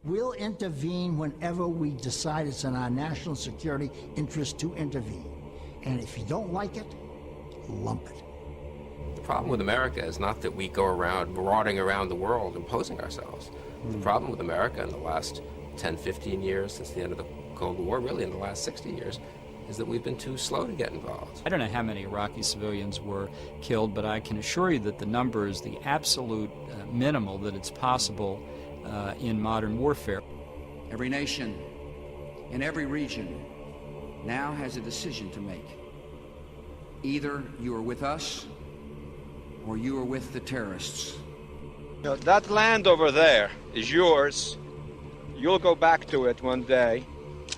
We'll intervene whenever we decide it's in our national security interest to intervene. And if you don't like it, lump it. The problem with America is not that we go around marauding around the world imposing ourselves. The problem with America in the last 10, 15 years, since the end of the Cold War, really in the last 60 years, is that we've been too slow to get involved. I don't know how many Iraqi civilians were killed, but I can assure you that the number is the absolute minimal that it's possible in modern warfare. Every nation in every region now has a decision to make. Either you are with us or you are with the terrorists. You know, that land over there is yours. You'll go back to it one day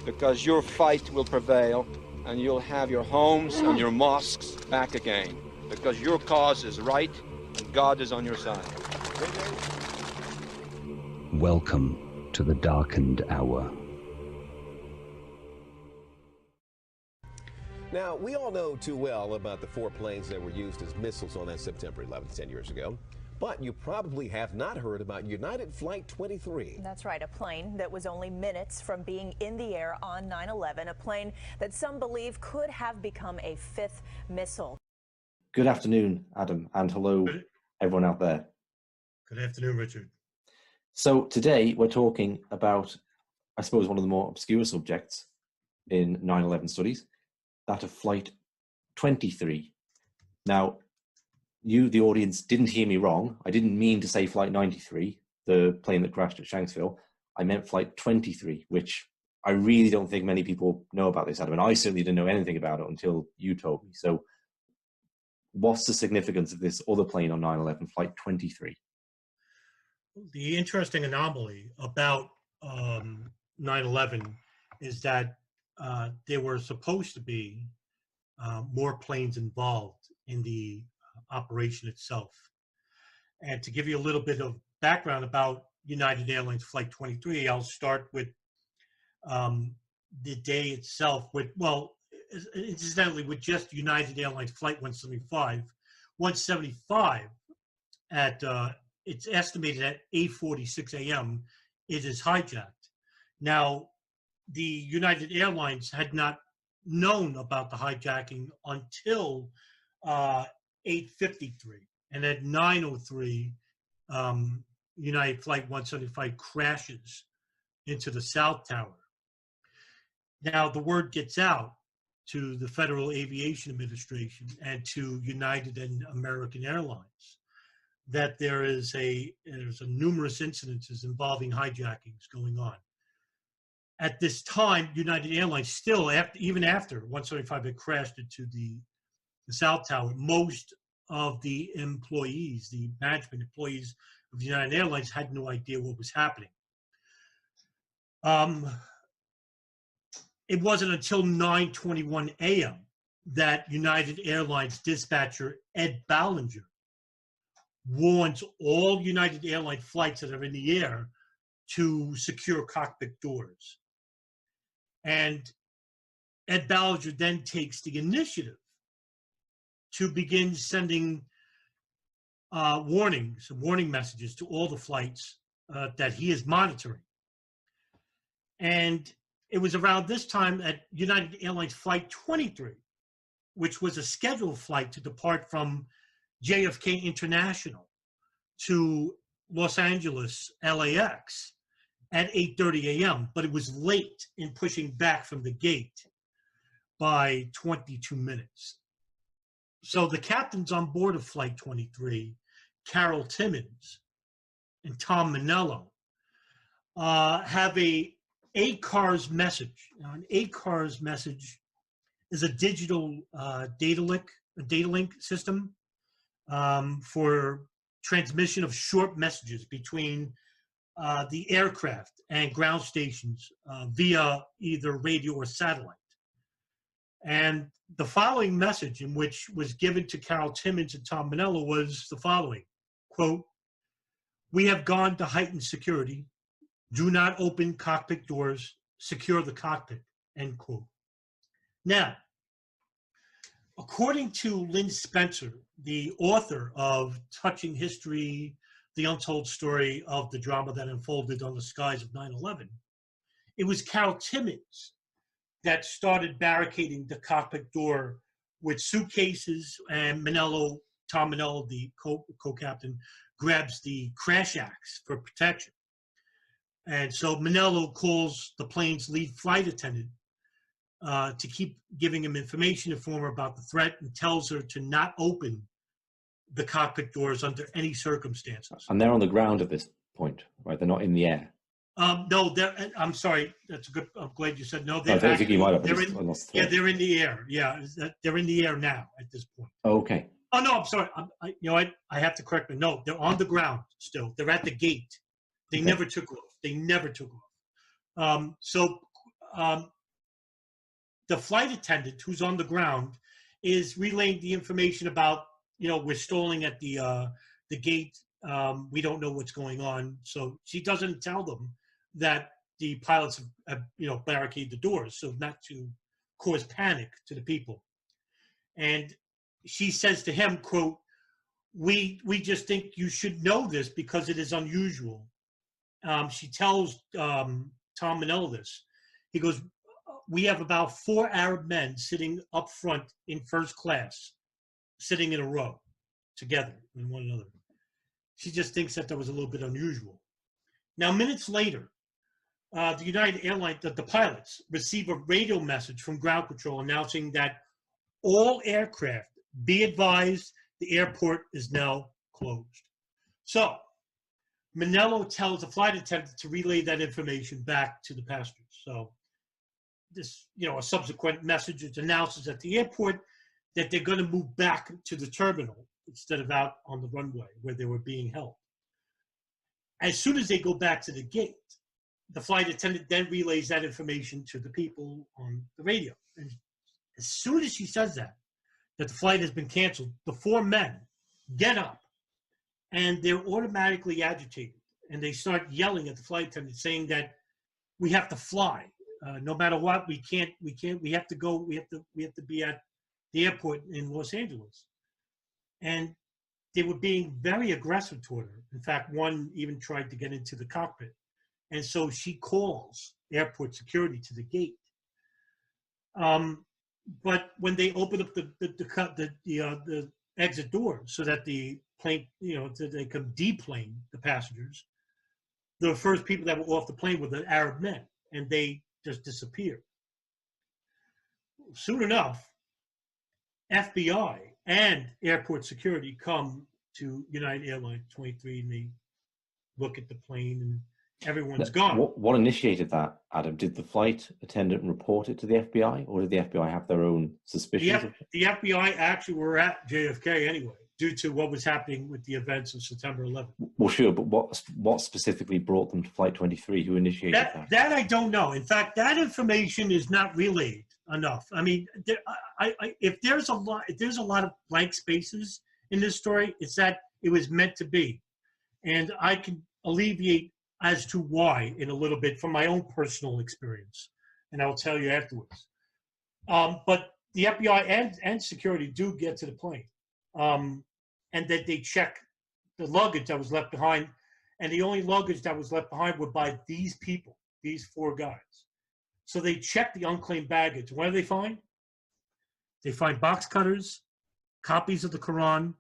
because your fight will prevail and you'll have your homes and your mosques back again because your cause is right and God is on your side. Welcome to the darkened hour. Now, we all know too well about the 4 planes that were used as missiles on that September 11th, 10 years ago. But you probably have not heard about United Flight 23. That's right, a plane that was only minutes from being in the air on 9/11, a plane that some believe could have become a 5th missile. Good afternoon, Adam, and hello, everyone out there. Good afternoon, Richard. So today we're talking about, I suppose, one of the more obscure subjects in 9/11 studies, that of Flight 23. Now, you, the audience, didn't hear me wrong. I didn't mean to say Flight 93, the plane that crashed at Shanksville. I meant Flight 23, which I really don't think many people know about this, Adam, and I certainly didn't know anything about it until you told me. So what's the significance of this other plane on 9/11, Flight 23? The interesting anomaly about 9/11 is that there were supposed to be more planes involved in the operation itself. And to give you a little bit of background about United Airlines Flight 23, I'll start with the day itself with, well, incidentally, with just United Airlines Flight 175 at, it's estimated at 8:46 a.m. it is hijacked. Now, the United Airlines had not known about the hijacking until 8:53, and at 9:03, United Flight 175 crashes into the South Tower. Now, the word gets out to the Federal Aviation Administration and to United and American Airlines that there's a numerous incidences involving hijackings going on. At this time, United Airlines still, even after 175 had crashed into the South Tower, most of the employees, the management employees of United Airlines, had no idea what was happening. It wasn't until 9:21 a.m. that United Airlines dispatcher Ed Ballinger warns all United Airlines flights that are in the air to secure cockpit doors. And Ed Ballinger then takes the initiative to begin sending warning messages to all the flights that he is monitoring. And it was around this time at United Airlines Flight 23, which was a scheduled flight to depart from JFK International to Los Angeles, LAX at 8:30 a.m., but it was late in pushing back from the gate by 22 minutes. So the captains on board of Flight 23, Carol Timmons and Tom Manello, have a ACARS message. Now, an ACARS message is a digital data link system for transmission of short messages between the aircraft and ground stations via either radio or satellite. And the following message, in which was given to Carol Timmons and Tom Manello, was the following, quote, "We have gone to heightened security. Do not open cockpit doors. Secure the cockpit," end quote. Now, according to Lynn Spencer, the author of Touching History, the untold story of the drama that unfolded on the skies of 9/11. It was Carol Timmons that started barricading the cockpit door with suitcases, and Tom Manello, the co-captain, grabs the crash axe for protection. And so Manello calls the plane's lead flight attendant to keep giving him information, inform her about the threat, and tells her to not open the cockpit doors under any circumstances. And they're on the ground at this point, right? They're not in the air. No, I'm sorry. That's a good. I'm glad you said no. They're in the air. Yeah, they're in the air now at this point. Okay. Oh no, I'm sorry. I have to correct me. No, they're on the ground still. They're at the gate. They never took off. The flight attendant who's on the ground is relaying the information about, we're stalling at the gate. We don't know what's going on. So she doesn't tell them that the pilots have barricaded the doors, so not to cause panic to the people. And she says to him, quote, we just think you should know this because it is unusual. She tells Tom Manello this. He goes, we have about 4 Arab men sitting up front in first class, sitting in a row together with one another. She just thinks that was a little bit unusual. Now, minutes later, the United Airlines, the pilots receive a radio message from ground control announcing that all aircraft, be advised, the airport is now closed. So Manello tells the flight attendant to relay that information back to the passengers. So this, a subsequent message announces at the airport that they're going to move back to the terminal instead of out on the runway where they were being held. As soon as they go back to the gate, the flight attendant then relays that information to the people on the radio. And as soon as she says that the flight has been canceled, the 4 men get up and they're automatically agitated. And they start yelling at the flight attendant saying that we have to fly. No matter what, we have to go, we have to be at the airport in Los Angeles. And they were being very aggressive toward her. In fact, one even tried to get into the cockpit. And so she calls airport security to the gate. But when they open up the exit door so that the plane, so they can deplane the passengers, the first people that were off the plane were the Arab men, and they just disappeared. Soon enough, FBI and airport security come to United Airlines 23, and they look at the plane, and everyone's gone. What initiated that, Adam? Did the flight attendant report it to the FBI, or did the FBI have their own suspicions? The FBI actually were at JFK anyway, due to what was happening with the events of September 11th. Well, sure, but what specifically brought them to Flight 23? Who initiated that? That I don't know. In fact, that information is not relayed enough. I mean, if there's a lot of blank spaces in this story, it's that it was meant to be, and I can alleviate as to why in a little bit from my own personal experience, and I'll tell you afterwards. But the FBI and security do get to the plane, and that they check the luggage that was left behind, and the only luggage that was left behind were by these people, these 4 guys. So they check the unclaimed baggage. What do they find? They find box cutters, copies of the Quran,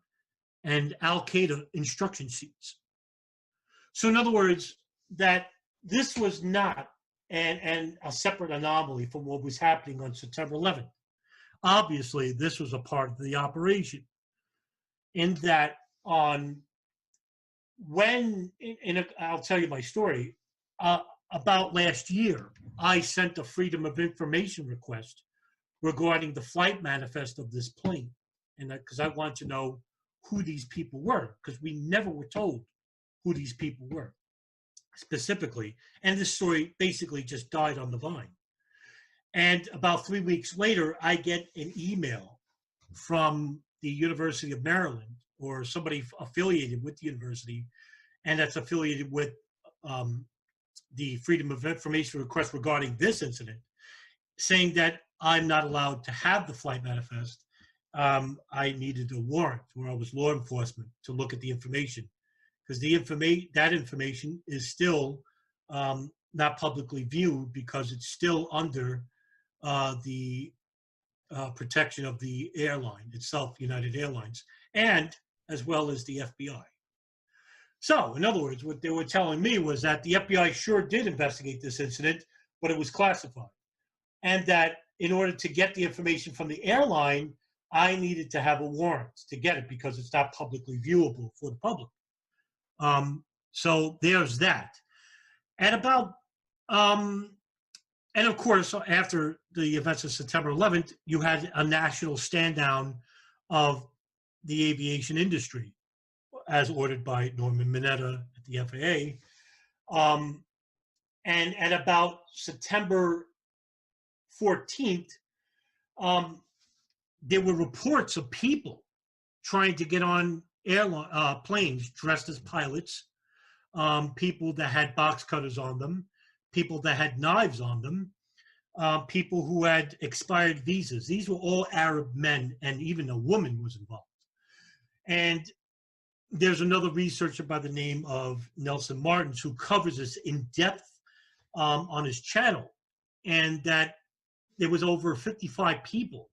and Al-Qaeda instruction sheets. So in other words, that this was not a separate anomaly from what was happening on September 11th. Obviously, this was a part of the operation. In that I'll tell you my story, about last year, I sent a Freedom of Information request regarding the flight manifest of this plane. And because I wanted to know who these people were, because we never were told who these people were specifically. And this story basically just died on the vine. And about 3 weeks later, I get an email from the University of Maryland, or somebody affiliated with the university, and that's affiliated with the Freedom of Information request regarding this incident, saying that I'm not allowed to have the flight manifest. I needed a warrant, where I was law enforcement, to look at the information, because that information is still not publicly viewed because it's still under the protection of the airline itself, United Airlines, and as well as the FBI. So, in other words, what they were telling me was that the FBI sure did investigate this incident, but it was classified. And that in order to get the information from the airline, I needed to have a warrant to get it because it's not publicly viewable for the public. So there's that. And about, and of course, after the events of September 11th, you had a national stand down of the aviation industry, as ordered by Norman Mineta at the FAA. And at about September 14th, there were reports of people trying to get on planes dressed as pilots, people that had box cutters on them, people that had knives on them, people who had expired visas. These were all Arab men, and even a woman was involved. And there's another researcher by the name of Nelson Martins who covers this in depth on his channel, and that there was over 55 people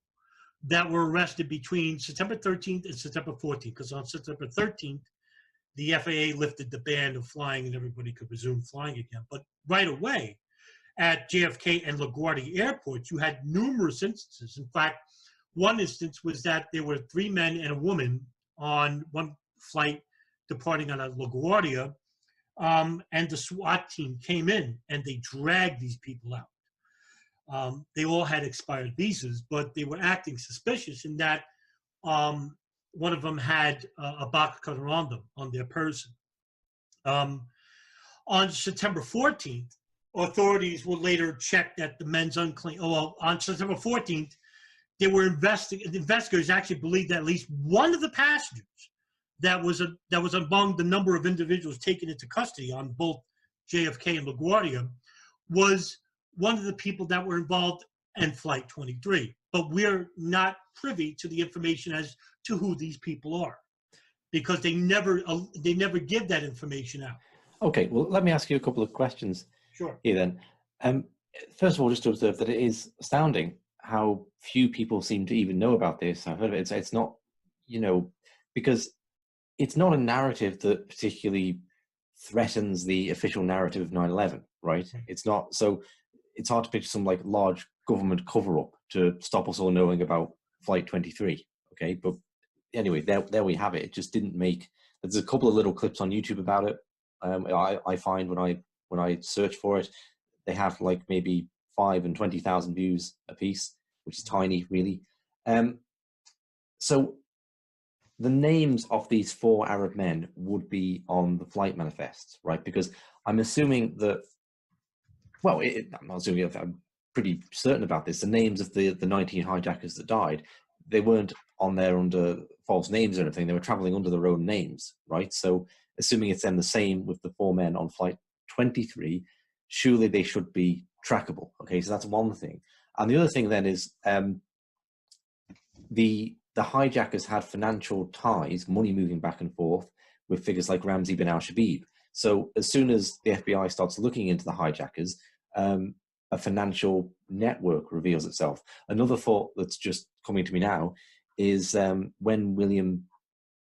that were arrested between September 13th and September 14th, because on September 13th, the FAA lifted the ban of flying and everybody could resume flying again. But right away, at JFK and LaGuardia airports, you had numerous instances. In fact, one instance was that there were 3 men and a woman on one flight departing out of LaGuardia, and the SWAT team came in and they dragged these people out. They all had expired visas, but they were acting suspicious in that one of them had a box cutter on them, on their person. On September 14th, authorities will later check that the men's unclean. Oh, well, on September 14th, they were investigators actually believed that at least one of the passengers that was among the number of individuals taken into custody on both JFK and LaGuardia was one of the people that were involved in Flight 23. But we're not privy to the information as to who these people are, because they never give that information out. Okay, well, let me ask you a couple of questions. Sure. Here then. First of all, just to observe that it is astounding how few people seem to even know about this. I've heard of it. It's not, because it's not a narrative that particularly threatens the official narrative of 9/11, right? It's not. So it's hard to picture some like large government cover-up to stop us all knowing about Flight 23. Okay, but anyway, there we have it. It just didn't make. There's a couple of little clips on YouTube about it. I find when I search for it, they have like maybe 5,000 and 20,000 views a piece, which is tiny, really. So the names of these 4 Arab men would be on the flight manifests, right? Because I'm assuming that, well, I'm not assuming, I'm pretty certain about this. The names of the 19 hijackers that died, they weren't on there under false names or anything. They were traveling under their own names, right? So assuming it's then the same with the 4 men on Flight 23, surely they should be trackable. Okay, so that's one thing. And the other thing then is the hijackers had financial ties, money moving back and forth with figures like Ramzi bin al-Shabib. So as soon as the FBI starts looking into the hijackers, a financial network reveals itself. Another thought that's just coming to me now is when William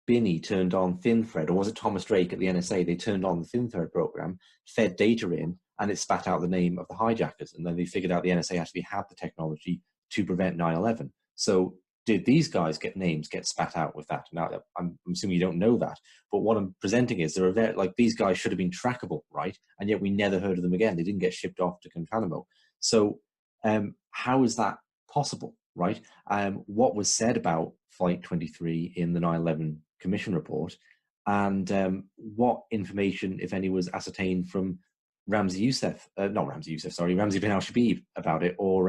Binney turned on Thin Thread, or was it Thomas Drake at the NSA? They turned on the Thin Thread program, fed data in, and it spat out the name of the hijackers. And then they figured out the NSA actually had the technology to prevent 9/11. So did these guys get spat out with that? Now, I'm assuming you don't know that, but what I'm presenting is these guys should have been trackable, right? And yet we never heard of them again. They didn't get shipped off to Guantanamo. So how is that possible, right? What was said about Flight 23 in the 9/11 Commission report, and what information, if any, was ascertained from Ramzi bin al-Shabib about it, or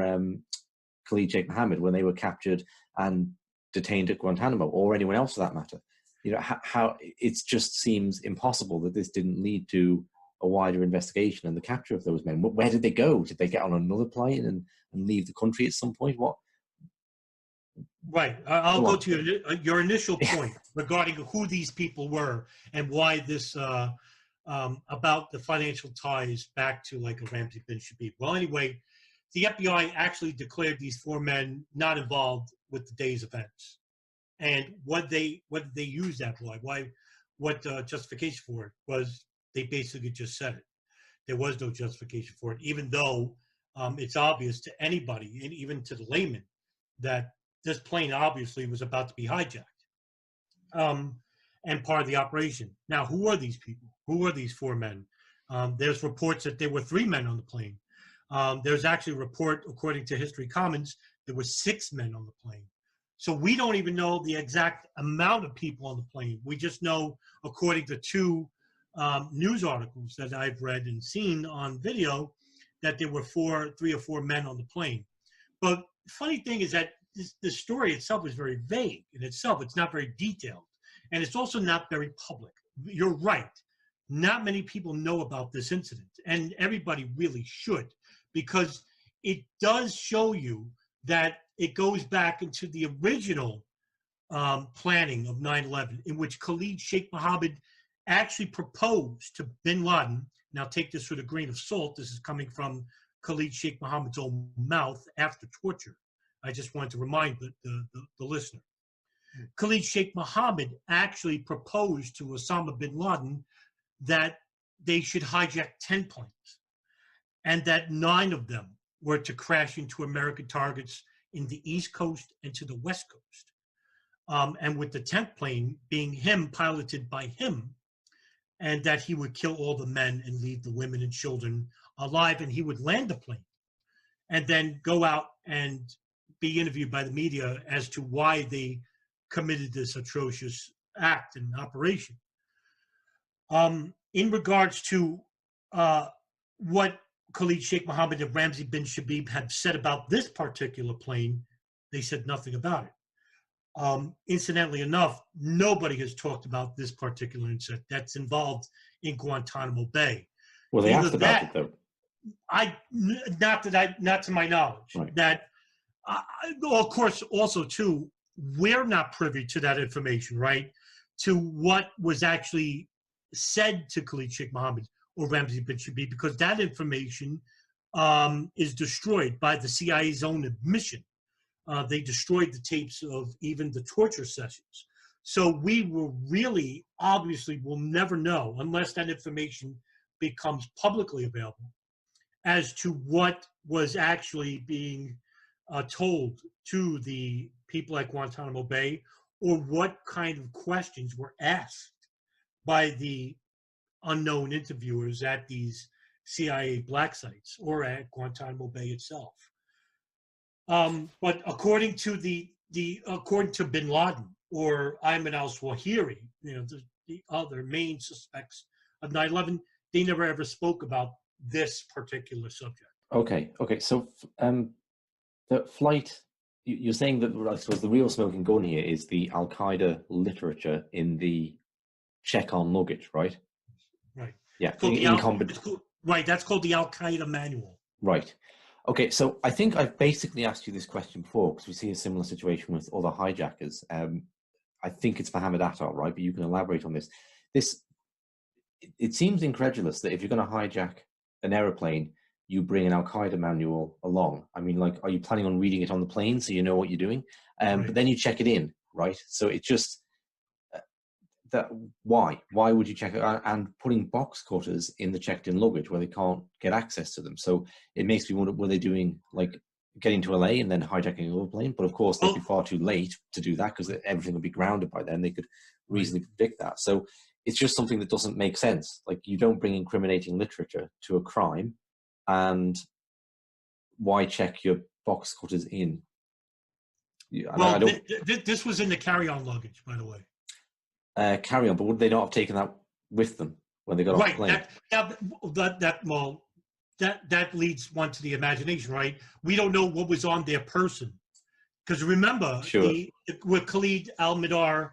Khalid Sheikh Mohammed when they were captured and detained at Guantanamo, or anyone else for that matter? How it just seems impossible that this didn't lead to a wider investigation and the capture of those men. Where did they go? Did they get on another plane and leave the country at some point? Right. I'll go to your initial point regarding who these people were and why this about the financial ties back to like a Ramzi bin Shabib. Well, anyway, the FBI actually declared these 4 men not involved with the day's events. And what did they use that for? What justification for it was? They basically just said it. There was no justification for it, even though it's obvious to anybody, and even to the layman, that this plane obviously was about to be hijacked and part of the operation. Now, who are these people? Who are these 4 men? There's reports that there were 3 men on the plane. There's actually a report, according to History Commons, there were 6 men on the plane. So we don't even know the exact amount of people on the plane. We just know, according to 2 news articles that I've read and seen on video, that there were 3 or 4 men on the plane. But the funny thing is that the story itself is very vague in itself. It's not very detailed. And it's also not very public. You're right. Not many people know about this incident. And everybody really should, because it does show you that it goes back into the original planning of 9/11, in which Khalid Sheikh Mohammed actually proposed to bin Laden. Now take this with a grain of salt. This is coming from Khalid Sheikh Mohammed's own mouth after torture. I just wanted to remind the listener. Khalid Sheikh Mohammed actually proposed to Osama bin Laden that they should hijack 10 planes, and that 9 of them were to crash into American targets in the East Coast and to the West Coast. And with the 10th plane being piloted by him, and that he would kill all the men and leave the women and children alive, and he would land the plane and then go out and be interviewed by the media as to why they committed this atrocious act and operation. In regards to what Khalid Sheikh Mohammed and Ramzi bin Shabib had said about this particular plane, they said nothing about it. Incidentally enough, nobody has talked about this particular incident that's involved in Guantanamo Bay. Well, they asked about it, though. Not to my knowledge. Right. That, of course, also too, we're not privy to that information, right? To what was actually said to Khalid Sheikh Mohammed or Ramzi bin Shabib, because that information is destroyed by the CIA's own admission. They destroyed the tapes of even the torture sessions. So we will really, obviously, will never know, unless that information becomes publicly available, as to what was actually being told to the people at Guantanamo Bay, or what kind of questions were asked by the unknown interviewers at these CIA black sites or at Guantanamo Bay itself. But according to according to bin Laden or Ayman al-Zawahiri, the other main suspects of 9/11, they never ever spoke about this particular subject. Okay. So the flight, you're saying that, I suppose, the real smoking gun here is the Al-Qaeda literature in the check on luggage, right? Right. Yeah. Right. That's called the Al-Qaeda manual. Right. Okay. So I think I've basically asked you this question before, because we see a similar situation with other hijackers. I think it's Mohammed Attar, right? But you can elaborate on this. It seems incredulous that if you're going to hijack an aeroplane, you bring an Al-Qaeda manual along. I mean, like, are you planning on reading it on the plane so you know what you're doing? Right. But then you check it in, right? So it just, why would you check it? And putting box cutters in the checked in luggage where they can't get access to them. So it makes me wonder, were they doing, like, getting to LA and then hijacking another plane? But of course they'd be far too late to do that, because everything would be grounded by then. They could reasonably predict that. So it's just something that doesn't make sense. Like, you don't bring incriminating literature to a crime, and why check your box cutters in? Well, this was in the carry-on luggage, by the way. Carry-on, but would they not have taken that with them when they got off the plane? That leads one to the imagination, right? We don't know what was on their person. Because remember, with Khalid al-Mihdhar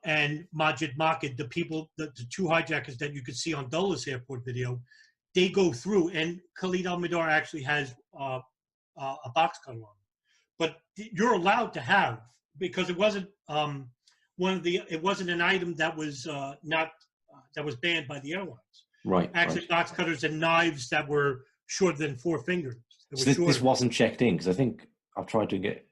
and Majid Makid, the 2 hijackers that you could see on Dulles Airport video, they go through, and Khalid al-Mihdhar actually has a box cutter on. but you're allowed to have, because it wasn't it wasn't an item that was not that was banned by the airlines. Right. Actually, box cutters and knives that were shorter than 4 fingers. So this wasn't checked in, because I think I've tried to get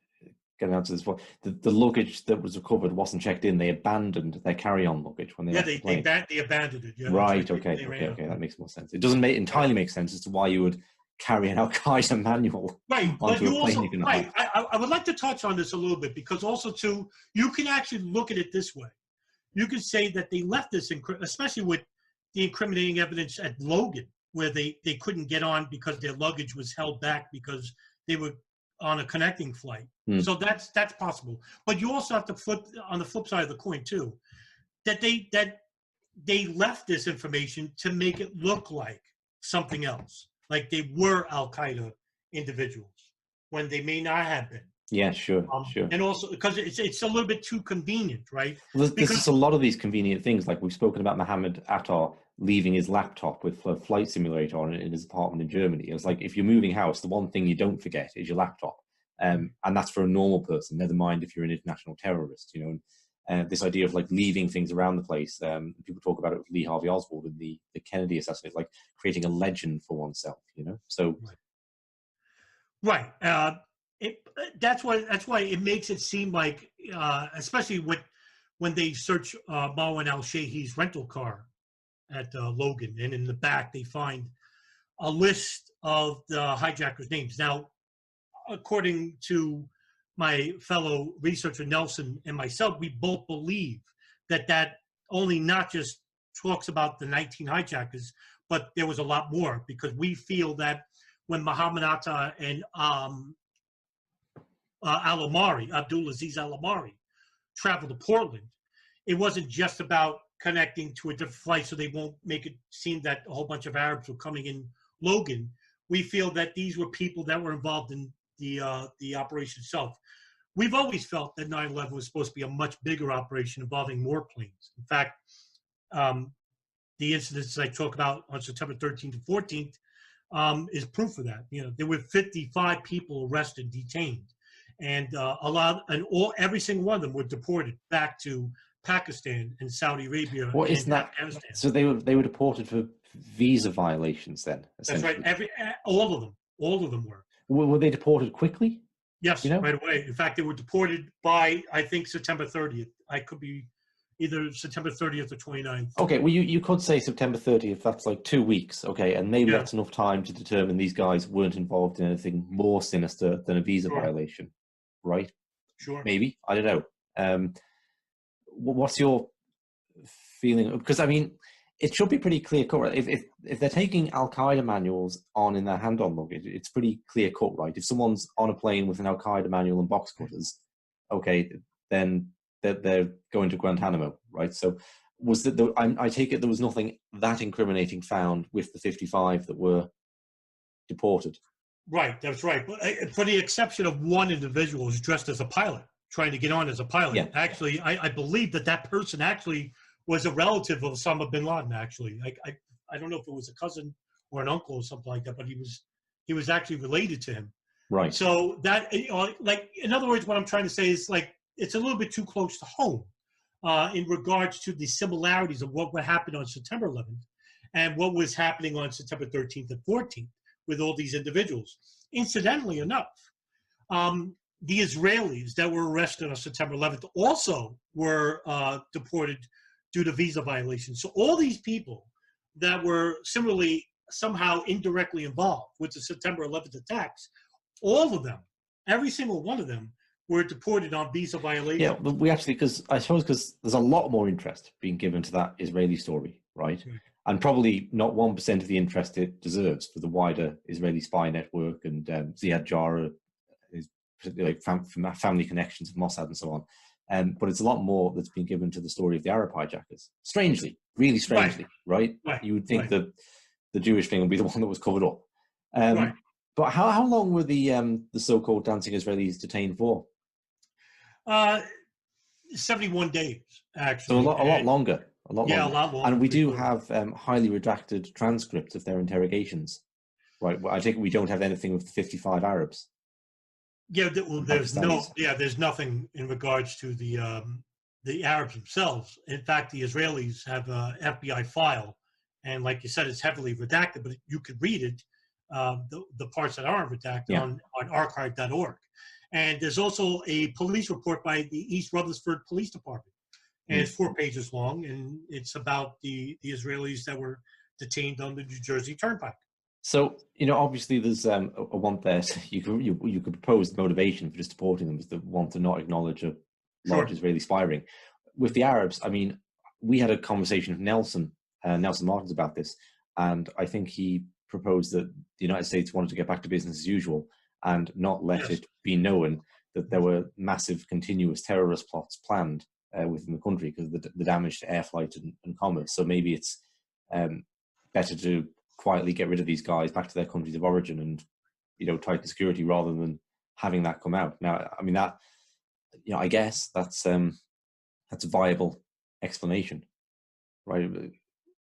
an answer to this one. The luggage that was recovered wasn't checked in. They abandoned their carry-on luggage when they left the plane. They abandoned it. Yeah, right. Okay. That makes more sense. It doesn't entirely make sense as to why you would carry an Al Qaeda manual onto a plane you can hide. I would like to touch on this a little bit, because also too, you can actually look at it this way. You can say that they left this, especially with the incriminating evidence at Logan, where they couldn't get on because their luggage was held back because they were on a connecting flight. So that's possible. But you also have to flip on the flip side of the coin too, that they left this information to make it look like something else, like they were Al Qaeda individuals when they may not have been. Yeah, sure. And also because it's a little bit too convenient, right? Well, there's just a lot of these convenient things, like we've spoken about Mohammed Attar leaving his laptop with a flight simulator on it in his apartment in Germany. It's like, if you're moving house, the one thing you don't forget is your laptop. And that's for a normal person, never mind if you're an international terrorist, you know. And this idea of like leaving things around the place, people talk about it with Lee Harvey Oswald and the Kennedy assassination, like creating a legend for oneself, you know. So right. That's why it makes it seem like, especially when they search Marwan al-Shayhi's rental car at Logan, and in the back they find a list of the hijackers' names. Now, according to my fellow researcher Nelson and myself, we both believe that only not just talks about the 19 hijackers, but there was a lot more, because we feel that when Mohammed Atta and Abdulaziz Al-Amari traveled to Portland, it wasn't just about connecting to a different flight so they won't make it seem that a whole bunch of Arabs were coming in Logan. We feel that these were people that were involved in the operation itself. We've always felt that 9/11 was supposed to be a much bigger operation involving more planes. In fact, the incidents I talk about on September 13th and 14th is proof of that. You know, there were 55 people arrested, detained, and every single one of them were deported back to Pakistan and Saudi Arabia and Afghanistan. So they were deported for visa violations then? That's right. All of them were. Were they deported quickly? Yes, right away. In fact, they were deported by, I think, September 30th. I could be either September 30th or 29th. Okay, well, you could say September 30th, that's like 2 weeks, okay, and maybe that's enough time to determine these guys weren't involved in anything more sinister than a visa violation, right? Sure. Maybe, I don't know. What's your feeling? Because, I mean, it should be pretty clear cut. If they're taking Al Qaeda manuals on in their hand-on luggage, it's pretty clear cut, right? If someone's on a plane with an Al Qaeda manual and box cutters, okay, then they're going to Guantanamo, right? So I take it there was nothing that incriminating found with the 55 that were deported. Right, that's right. But for the exception of one individual who's dressed as a pilot, trying to get on as a pilot. Yeah. Actually, I believe that person actually was a relative of Osama bin Laden, actually. I don't know if it was a cousin or an uncle or something like that, but he was actually related to him. Right. So that, like, in other words, what I'm trying to say is, like, it's a little bit too close to home in regards to the similarities of what happened on September 11th and what was happening on September 13th and 14th with all these individuals. Incidentally enough, the Israelis that were arrested on September 11th also were deported due to visa violations. So all these people that were similarly somehow indirectly involved with the September 11th attacks, all of them, every single one of them, were deported on visa violations. Yeah, but we actually, because there's a lot more interest being given to that Israeli story, right? And probably not 1% of the interest it deserves for the wider Israeli spy network and Ziad Jarrah, like family connections of Mossad and so on. But it's a lot more that's been given to the story of the Arab hijackers. Strangely, really strangely, right? You would think that the Jewish thing would be the one that was covered up. But how long were the so-called dancing Israelis detained for? 71 days, actually. So a lot longer. A lot longer. And we do have highly redacted transcripts of their interrogations, right? Well, I think we don't have anything with the 55 Arabs. Yeah, well, there's nothing in regards to the Arabs themselves. In fact, the Israelis have a FBI file, and like you said, it's heavily redacted, but you could read it, the parts that aren't redacted on archive.org. And there's also a police report by the East Rutherford Police Department, and it's 4 pages long, and it's about the Israelis that were detained on the New Jersey Turnpike. So, obviously there's a want there. So you could propose the motivation for just deporting them is the want to not acknowledge a large Israeli spy ring. With the Arabs, I mean, we had a conversation with Nelson Martins about this, and I think he proposed that the United States wanted to get back to business as usual and not let it be known that there were massive continuous terrorist plots planned within the country because of the damage to air flight and commerce. So maybe it's better to quietly get rid of these guys back to their countries of origin and, tighten security rather than having that come out. Now, I mean, that, I guess that's a viable explanation, right?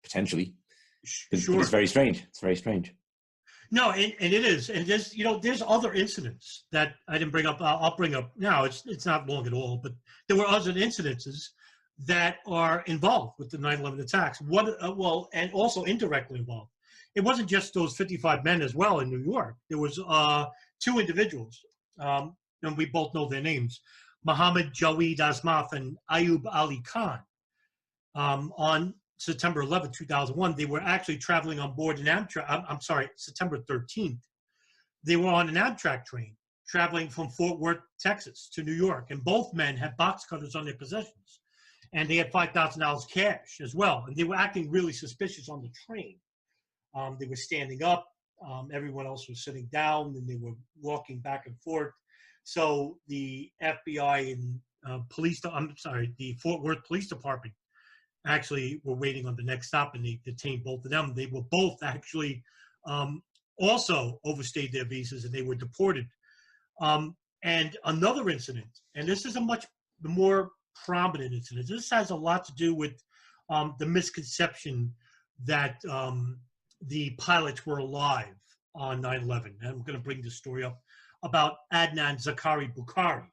Potentially. But it's very strange. It's very strange. No, and it is. And there's other incidents that I didn't bring up. I'll bring up now. It's not long at all, but there were other incidences that are involved with the 9/11 attacks. And also indirectly involved. It wasn't just those 55 men as well in New York. There was 2 individuals, and we both know their names, Mohammed Jawed Asmaf and Ayub Ali Khan. On September 11, 2001, they were actually traveling on board an Amtrak. September 13th. They were on an Amtrak train traveling from Fort Worth, Texas to New York, and both men had box cutters on their possessions. And they had $5,000 cash as well, and they were acting really suspicious on the train. They were standing up. Everyone else was sitting down, and they were walking back and forth. So the FBI and the Fort Worth Police Department actually were waiting on the next stop, and they detained both of them. They were both actually also overstayed their visas, and they were deported. And another incident, and this is a much more prominent incident. This has a lot to do with the misconception that the pilots were alive on 9/11. And I'm going to bring this story up about Adnan Zakari Bukhari.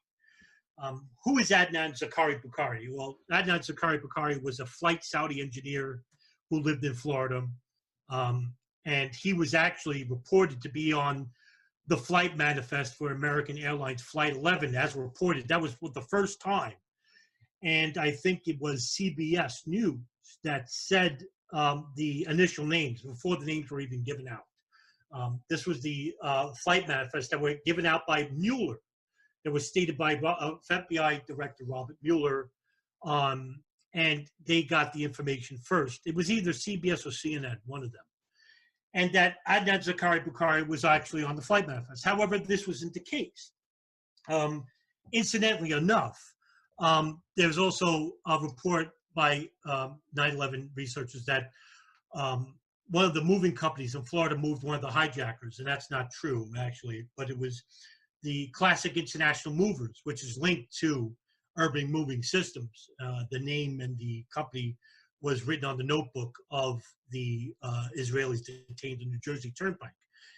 Who is Adnan Zakari Bukhari? Well, Adnan Zakari Bukhari was a flight Saudi engineer who lived in Florida. And he was actually reported to be on the flight manifest for American Airlines Flight 11, as reported. That was for the first time. And I think it was CBS News that said the initial names before the names were even given out. This was the flight manifest that were given out by Mueller. That was stated by FBI Director Robert Mueller, and they got the information first. It was either CBS or CNN, one of them. And that Adnan Zakari Bukhari was actually on the flight manifest. However, this wasn't the case. Incidentally enough, there's also a report by 9/11 researchers that one of the moving companies in Florida moved one of the hijackers, and that's not true, actually, but it was the Classic International Movers, which is linked to Urban Moving Systems. The name and the company was written on the notebook of the Israelis detained in New Jersey Turnpike.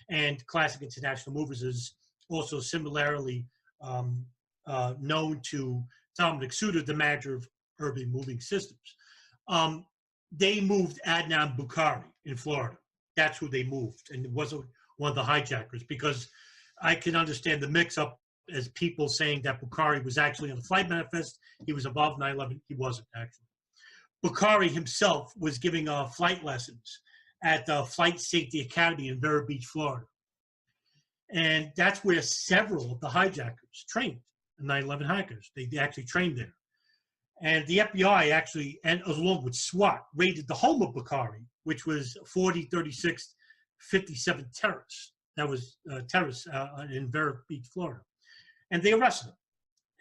And Classic International Movers is also similarly known to Dominic Suter, the manager of Urban Moving Systems. They moved Adnan Bukhari in Florida. That's who they moved. And it wasn't one of the hijackers, because I can understand the mix-up as people saying that Bukhari was actually on the flight manifest. He was involved in 9/11. He wasn't, actually. Bukhari himself was giving flight lessons at the Flight Safety Academy in Vero Beach, Florida. And that's where several of the hijackers trained, the 9/11 hikers. They actually trained there. And the FBI actually, and along with SWAT, raided the home of Bukhari, which was 4036 57 Terrace. That was Terrace in Vero Beach, Florida. And they arrested him.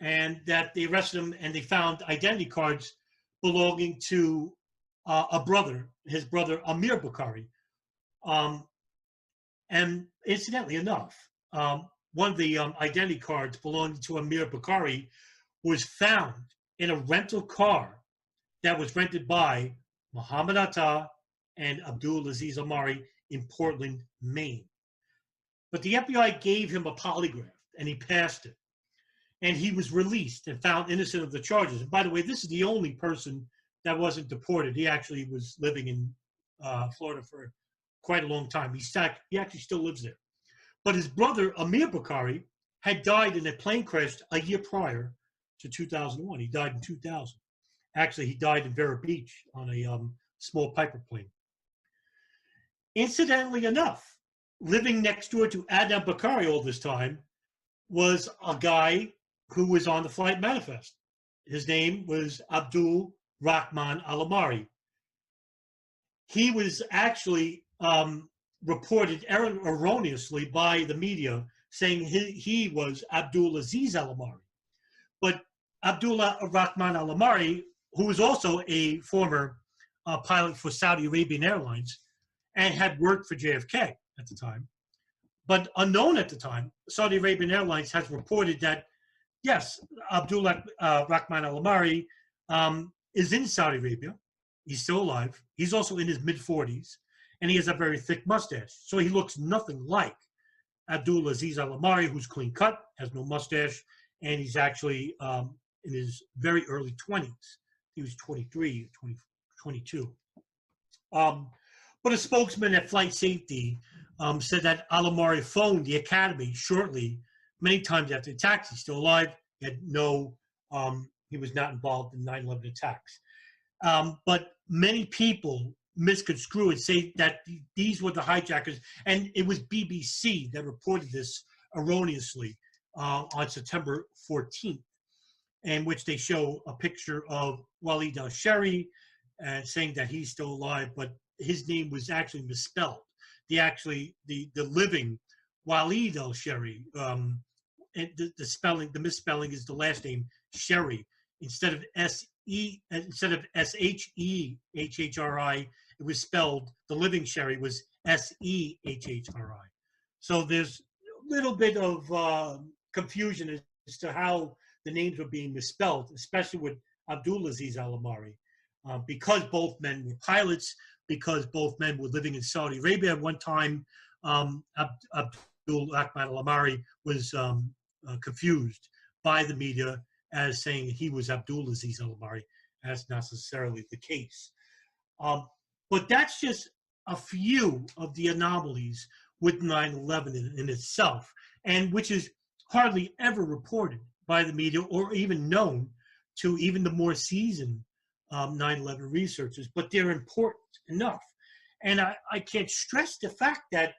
And they arrested him, and they found identity cards belonging to a brother, his brother Amir Bukhari. And incidentally enough, one of the identity cards belonging to Amir Bukhari was found in a rental car that was rented by Muhammad Atta and Abdul Aziz Amari in Portland, Maine. But the FBI gave him a polygraph. and he passed it. And he was released and found innocent of the charges. And by the way, this is the only person that wasn't deported. He actually was living in Florida for quite a long time. He actually still lives there. But his brother, Amir Bukhari, had died in a plane crash a year prior to 2001. He died in 2000. Actually, he died in Vero Beach on a small Piper plane. Incidentally enough, living next door to Adnan Bukhari all this time was a guy who was on the flight manifest. His name was Abdul Rahman Al-Amari. He was actually reported erroneously by the media saying he was Abdul Aziz Al-Amari. But Abdullah Rahman Al-Amari, who was also a former pilot for Saudi Arabian Airlines and had worked for JFK at the time, but unknown at the time, Saudi Arabian Airlines has reported that, yes, Abdullah Rahman Al-Amari is in Saudi Arabia. He's still alive. He's also in his mid-40s, and he has a very thick mustache. So he looks nothing like Abdul Aziz Al-Amari, who's clean cut, has no mustache, and he's actually in his very early 20s. He was 23, 22. But a spokesman at Flight Safety said that Al-Amari phoned the academy shortly, many times after the attacks. He's still alive. He had he was not involved in 9/11 attacks. But many people misconstrue and say that these were the hijackers. And it was BBC that reported this erroneously on September 14th, in which they show a picture of Walid al-Shari saying that he's still alive, but his name was actually misspelled. The living Walid al-Shari, the misspelling is the last name Sherry. Instead of S-H-E-H-H-R-I, it was spelled, the living Sherry was S-E-H-H-R-I. So there's a little bit of confusion as to how the names were being misspelled, especially with Abdul Aziz Al-Amari, because both men were pilots, because both men were living in Saudi Arabia at one time. Abdul Rahman Al-Amari was confused by the media as saying he was Abdul Aziz Al-Amari. That's not necessarily the case. But that's just a few of the anomalies with 9/11 in itself, and which is hardly ever reported by the media or even known to even the more seasoned 9/11 researchers, but they're important enough. And I can't stress the fact that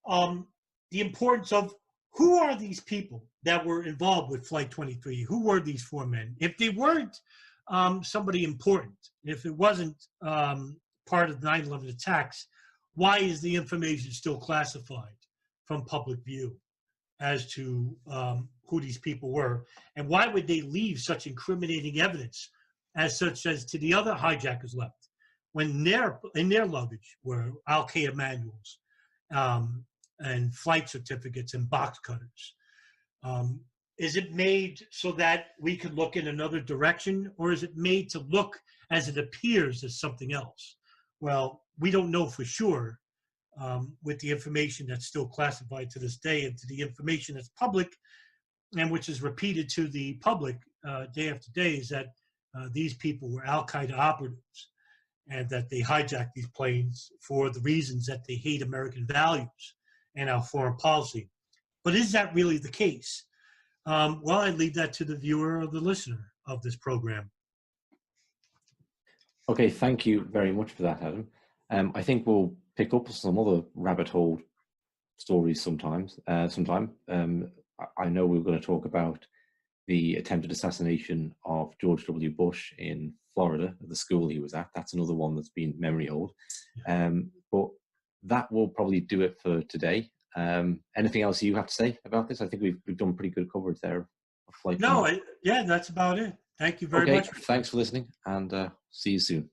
the importance of who are these people that were involved with Flight 23? Who were these four men? If they weren't somebody important, if it wasn't part of the 9/11 attacks, why is the information still classified from public view as to who these people were? And why would they leave such incriminating evidence such as to the other hijackers left when in their luggage were Al-Qaeda manuals and flight certificates and box cutters? Is it made so that we could look in another direction, or is it made to look as it appears as something else? Well, we don't know for sure with the information that's still classified to this day, and to the information that's public and which is repeated to the public day after day, is that these people were Al-Qaeda operatives and that they hijacked these planes for the reasons that they hate American values and our foreign policy. But is that really the case? Well, I leave that to the viewer or the listener of this program. Okay, thank you very much for that, Adam. I think we'll pick up some other rabbit hole stories sometime. I know we're going to talk about the attempted assassination of George W. Bush in Florida, at the school he was at. That's another one that's been memory old. But that will probably do it for today. Anything else you have to say about this? I think we've done pretty good coverage there of Flight. No, yeah, that's about it. Thank you very much. Thanks for listening, and see you soon.